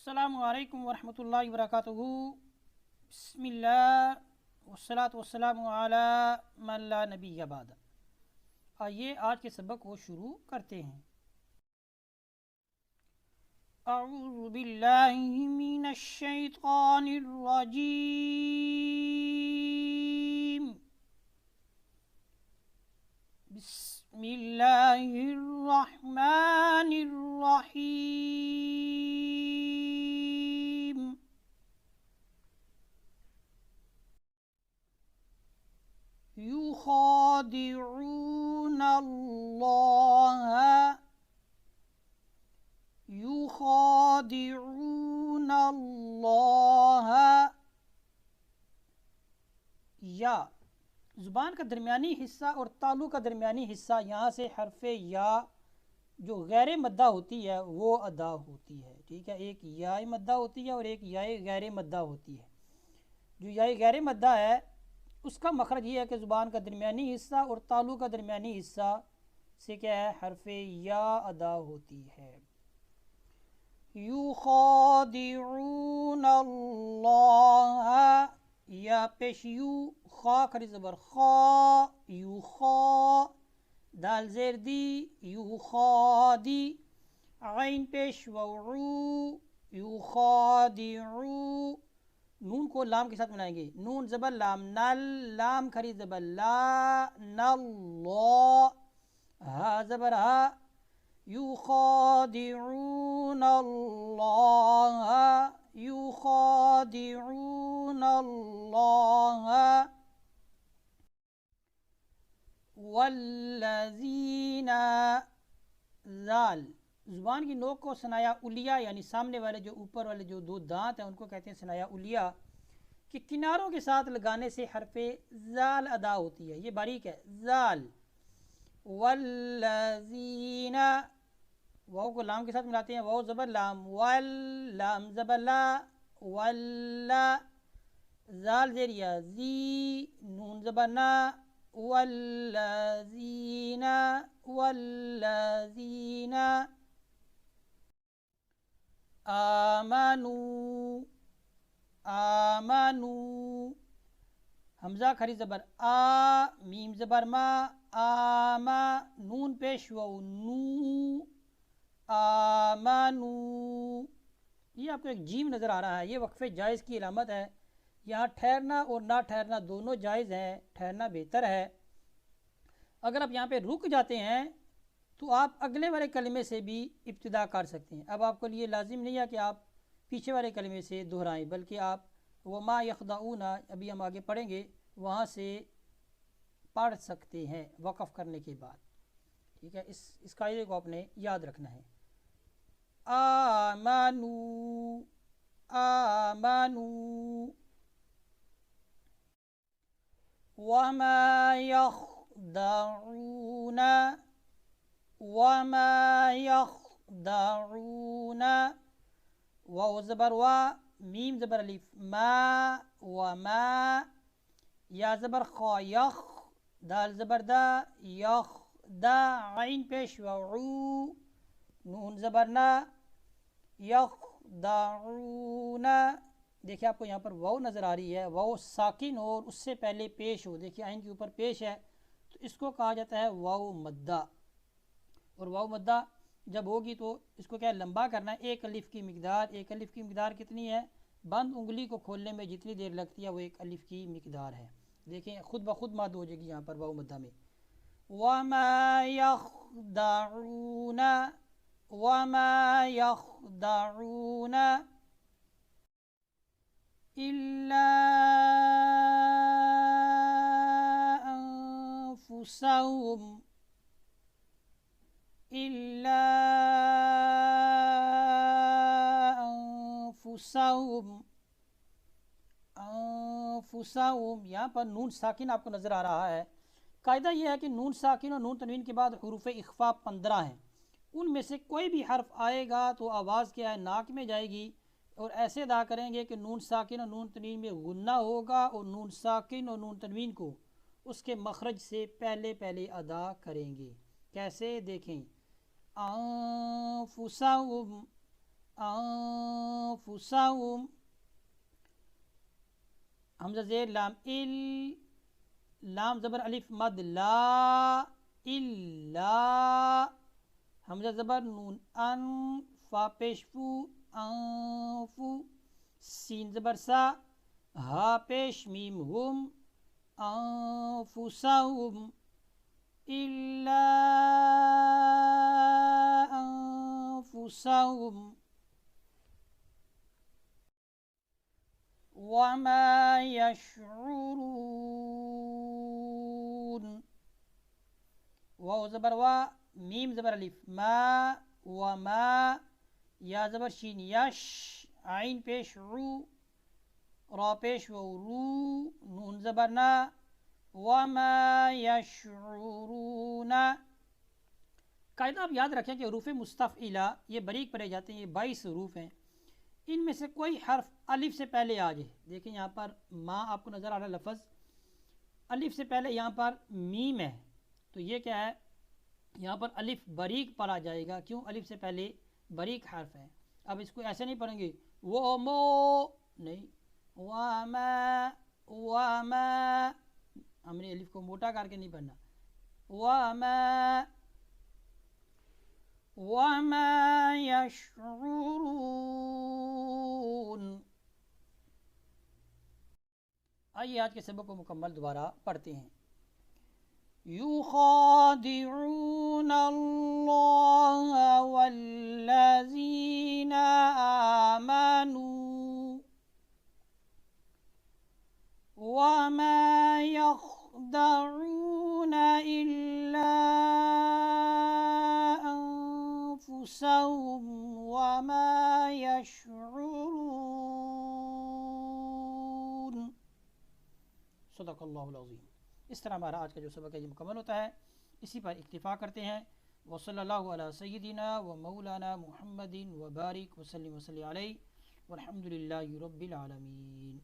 अस्सलामु अलैकुम वरहमतुल्लाहि वबरकातुहू। बिस्मिल्लाह वस्सलातु वस्सलामु अला मन ला नबिय्य बाद। आइए आज के सबक को शुरू करते हैं। अऊज़ु बिल्लाहि मिनश शैतानिर रजीम। बिस्मिल्लाहिर रहमानिर रहीम। युखादिऊन अल्लाह। या ज़ुबान का दरमियानी हिस्सा और तालु का दरमियानी हिस्सा, यहाँ से हरफ या जो गैर मद्दा होती है वो अदा होती है। ठीक है, एक या मद्दा होती है और एक या गैर मद्दा होती है। जो या गैर मद्दा है उसका मखरज ये है कि ज़ुबान का दरमियानी हिस्सा और तालु का दरमियानी हिस्सा से क्या है, हरफ या अदा होती है। युखादिऊन अल्लाह, या पेश यू, खा खरी ज़बर खा, युखा, दाल ज़ेर दी, युखादी, आइन पेश वऊ, युखादिऊ। नून को लाम के साथ मिलाएंगे, नून ज़बर लाम, नल, लाम खरी ज़बर ला, नल्ला, हा ज़बर हा, युखादिऊन अल्लाह, युखादिऊन अल्लाह वल्लज़ीना। ज़ाल ज़ुबान की नोक को सनाया उलिया, यानी सामने वाले जो ऊपर वाले जो दो दांत हैं उनको कहते हैं सनाया उलिया, कि किनारों के साथ लगाने से हरफे ज़ाल अदा होती है। ये बारीक है, ज़ाल। वल्लज़ीना, वाव को लाम के साथ मिलाते हैं, वाव ज़बर लाम, वल, लाम ज़बर ला, वल्ला, ज़ाल ज़ेरिया ज़ी, नून ज़बर ना, वल्लज़ीना, वल्लज़ीना आमनू, आमनू, हमज़ा खरी ज़बर आ, मीम ज़बर मा, आमा, नून पेश वो नू, आमनू। ये आपको एक जीम नज़र आ रहा है, ये वक्फ़े जायज़ की अलामत है। यहाँ ठहरना और ना ठहरना दोनों जायज़ हैं, ठहरना बेहतर है। अगर आप यहाँ पे रुक जाते हैं तो आप अगले वाले कलमे से भी इब्तिदा कर सकते हैं। अब आपको लिए लाजिम नहीं है कि आप पीछे वाले कलमे से दोहराएं, बल्कि आप वमा यख़दाऊना, अभी हम आगे पढ़ेंगे, वहाँ से पढ़ सकते हैं वक़फ़ करने के बाद। ठीक है, इस कायदे को आपने याद रखना है। आमनू, आमनू, वमा यख़दाऊन, वमा यख़दाऊन, वाव ज़बर वा, मीम ज़बर अलिफ, मा, वमा, या ज़बर खा, यख, दाल ज़बर दा, यख दा, आइन पेश वऊ, नून ज़बर ना, यख़दाऊना। देखिए आपको यहाँ पर वाव नज़र आ रही है, वाव साकिन और उससे पहले पेश हो, देखिए आइन के ऊपर पेश है, तो इसको कहा जाता है वाव मद्दा। और वाव मद्दा जब होगी तो इसको क्या लंबा करना है, एक अलिफ की मिकदार। एक अलिफ की मिकदार कितनी है, बंद उंगली को खोलने में जितनी देर लगती है वो एक अलिफ की मिकदार है। देखें खुद ब खुद मद हो जाएगी यहाँ पर वाव मद्दा में। वमा यख़दाऊना, वमा यख़दाऊना इल्ला अनफुसहुम, इल्ला अनफुसहुम, अनफुसहुम। यहाँ पर नून साकिन आपको नज़र आ रहा है। कायदा यह है कि नून साकिन और नून तनवीन के बाद हुरूफ इख्फा 15 हैं, उनमें से कोई भी हर्फ आएगा तो आवाज़ क्या है, नाक में जाएगी। और ऐसे अदा करेंगे कि नून साकिन और नून तनवीन में गुन्ना होगा और नून साकिन और नून तनवीन को उसके मखरज से पहले पहले अदा करेंगे। कैसे, देखें, अनफुसहुम, अनफुसहुम, أنفسهم حمزہ زیر لام ال لام زبر الف مد لا الا حمزہ زبر نون ان فا پیش فو انفو سین زبر سا ہا پیش میم ہم انفسهم الا انفسهم وما يشعرون واو زبر وا میم زبر الف ما وما یا زبر شین یش عین پیش رو را پیش و رو نون زبر نا وما يشعرون. قاعدہ آپ یاد رکھیں کہ حروف مستفعلہ یہ باریک پڑھے جاتے ہیں، یہ 22 حروف ہیں، ان میں سے کوئی حرف الف سے پہلے آ جائے. دیکھیں یہاں پر ماں آپ کو نظر آ رہا لفظ الف سے پہلے یہاں پر میم ہے، تو یہ کیا ہے، یہاں پر الف باریک پڑھا جائے گا. کیوں؟ الف سے پہلے باریک حرف ہے. اب اس کو ایسے نہیں پڑھیں گے وہ مو نہیں، وما وما ہم نے الف کو موٹا کر کے نہیں پڑھنا. وما يشعرون. آئیے آج کے سبق کو مکمل دوبارہ پڑھتے ہیں. يخادعون الله والذين آمنوا وما يخدعون إلا أنفسهم وما يشعرون. صدق اللہ العظیم. اس طرح ہمارا آج کا جو سبق ہے یہ مکمل ہوتا ہے. اسی پر اکتفا کرتے ہیں. وصلی اللہ علی سیدنا و مولانا محمد وبارک وسلم علیہ والحمد للہ رب العالمین.